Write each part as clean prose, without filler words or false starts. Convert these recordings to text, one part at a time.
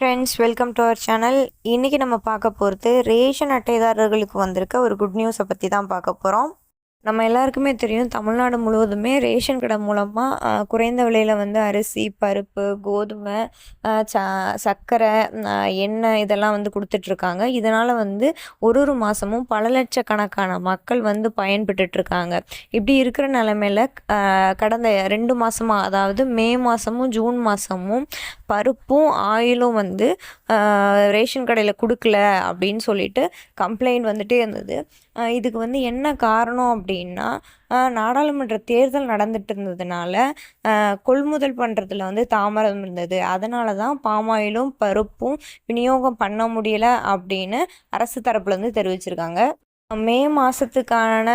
Friends, welcome to our channel. இன்றைக்கி நம்ம பார்க்க போகிறது ரேஷன் அட்டைதாரர்களுக்கு வந்திருக்க ஒரு குட் நியூஸை பற்றி தான் பார்க்க போகிறோம். நம்ம எல்லாருக்குமே தெரியும், தமிழ்நாடு முழுவதுமே ரேஷன் கடை மூலமாக குறைந்த விலையில் வந்து அரிசி, பருப்பு, கோதுமை, சர்க்கரை, எண்ணெய் இதெல்லாம் வந்து கொடுத்துட்ருக்காங்க. இதனால் வந்து ஒரு மாதமும் பல லட்சக்கணக்கான மக்கள் வந்து பயன்பெற்றுட்ருக்காங்க. இப்படி இருக்கிற நிலமையில் கடந்த 2 மாதமாக, அதாவது மே மாதமும் ஜூன் மாதமும் பருப்பும் ஆயிலும் வந்து ரேஷன் கடையில் கொடுக்கல அப்படின்னு சொல்லிட்டு கம்ப்ளைண்ட் வந்துட்டே இருந்தது. இதுக்கு வந்து என்ன காரணம் அப்படின்னா, நாடாளுமன்ற தேர்தல் நடந்துட்டு இருந்ததுனால கொள்முதல் பண்ணுறதுல வந்து தாமதம் இருந்தது. அதனால தான் பாமாயிலும் பருப்பும் விநியோகம் பண்ண முடியலை அப்படின்னு அரசு தரப்புலேருந்து தெரிவிச்சிருக்காங்க. மே மாதத்துக்கான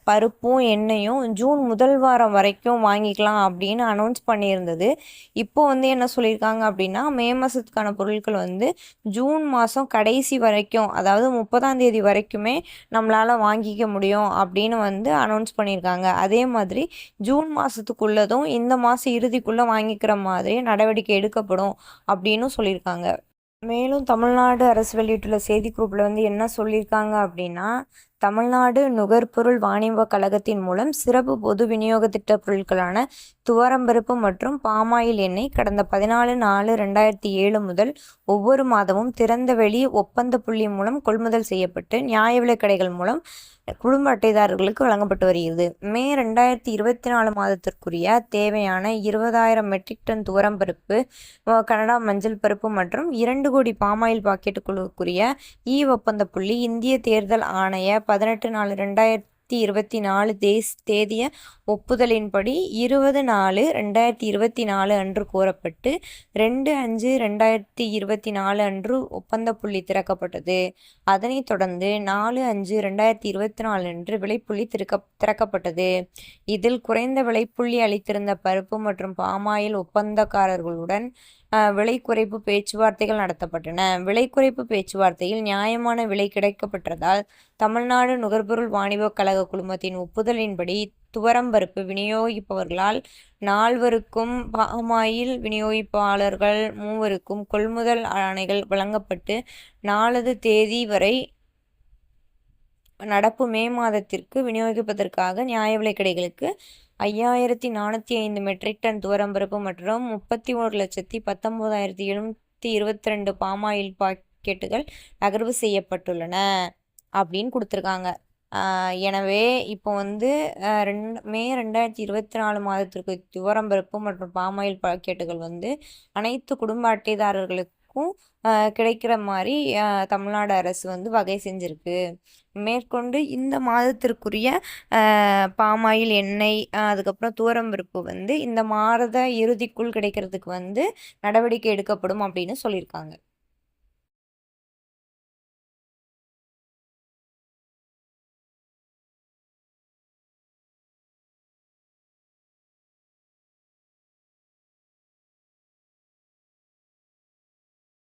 பருப்பும் எண்ணெயும் ஜூன் முதல் வாரம் வரைக்கும் வாங்கிக்கலாம் அப்படின்னு அனௌன்ஸ் பண்ணியிருந்தது. இப்போது வந்து என்ன சொல்லியிருக்காங்க அப்படின்னா, மே மாதத்துக்கான பொருட்கள் வந்து ஜூன் மாதம் கடைசி வரைக்கும், அதாவது 30ஆம் தேதி வரைக்குமே நம்மளால் வாங்கிக்க முடியும் அப்படின்னு வந்து அனௌன்ஸ் பண்ணியிருக்காங்க. அதே மாதிரி ஜூன் மாதத்துக்குள்ளதும் இந்த மாதம் இறுதிக்குள்ளே வாங்கிக்கிற மாதிரி நடவடிக்கை எடுக்கப்படும் அப்படின்னு சொல்லியிருக்காங்க. மேலும் தமிழ்நாடு அரசு வெளியிட்டுள்ள செய்திக்குறிப்பில் வந்து என்ன சொல்லியிருக்காங்க அப்படின்னா, தமிழ்நாடு நுகர்பொருள் வாணிப கழகத்தின் மூலம் சிறப்பு பொது விநியோக திட்ட பொருட்களான துவரம்பருப்பு மற்றும் பாமாயில் எண்ணெய் கடந்த 14/4/2007 முதல் ஒவ்வொரு மாதமும் திறந்தவெளி ஒப்பந்த புள்ளி மூலம் கொள்முதல் செய்யப்பட்டு நியாய விலைக் கடைகள் மூலம் குடும்ப அட்டைதாரர்களுக்கு வழங்கப்பட்டு வருகிறது. மே 2024 மாதத்திற்குரிய தேவையான 20,000 மெட்ரிக் டன் துவரம்பருப்பு, கனடா மஞ்சள் பருப்பு மற்றும் 2 கோடி பாமாயில் பாக்கெட்டுகளுக்குரிய ஒப்பந்த புள்ளி இந்திய தேர்தல் ஆணைய 18/4/2024 தேதிய ஒப்புதலின்படி 20/4/2024 அன்று கோரப்பட்டு 2/5/2024 அன்று ஒப்பந்த புள்ளி திறக்கப்பட்டது. அதனைத் தொடர்ந்து 4/5/2024 அன்று விலைப்புள்ளி திறக்கப்பட்டது. இதில் குறைந்த விலைப்புள்ளி அளித்திருந்த பருப்பு மற்றும் பாமாயில் ஒப்பந்தக்காரர்களுடன் விலை குறைப்பு பேச்சுவார்த்தைகள் நடத்தப்பட்டன. விலை குறைப்பு பேச்சுவார்த்தையில் நியாயமான விலை கிடைக்கப்பட்டதால் தமிழ்நாடு நுகர்பொருள் வாணிப கழக குழுமத்தின் ஒப்புதலின்படி துவரம்பருப்பு விநியோகிப்பவர்களால் 4 பாமாயில் விநியோகிப்பாளர்கள் 3 கொள்முதல் ஆணைகள் வழங்கப்பட்டு 4 தேதி வரை நடப்பு மே மாதத்திற்கு விநியோகிப்பதற்காக நியாய விலைக் கடைகளுக்கு 5,405 மெட்ரிக் டன் துவரம்பருப்பு மற்றும் 31,19,722 பாமாயில் பாக்கெட்டுகள் நகர்வு செய்யப்பட்டுள்ளன அப்படின்னு கொடுத்துருக்காங்க. எனவே இப்போ வந்து மே 2024 மாதத்திற்கு துவரம்பருப்பு மற்றும் பாமாயில் பாக்கெட்டுகள் வந்து அனைத்து குடும்ப அட்டைதாரர்களுக்கும் கிடைக்கிற மாதிரி தமிழ்நாடு அரசு வந்து வகை செஞ்சுருக்கு. மேற்கொண்டு இந்த மாதத்திற்குரிய பாமாயில் எண்ணெய், அதுக்கப்புறம் துவரம்பருப்பு வந்து இந்த மாத இறுதிக்குள் கிடைக்கிறதுக்கு வந்து நடவடிக்கை எடுக்கப்படும் அப்படின்னு சொல்லியிருக்காங்க.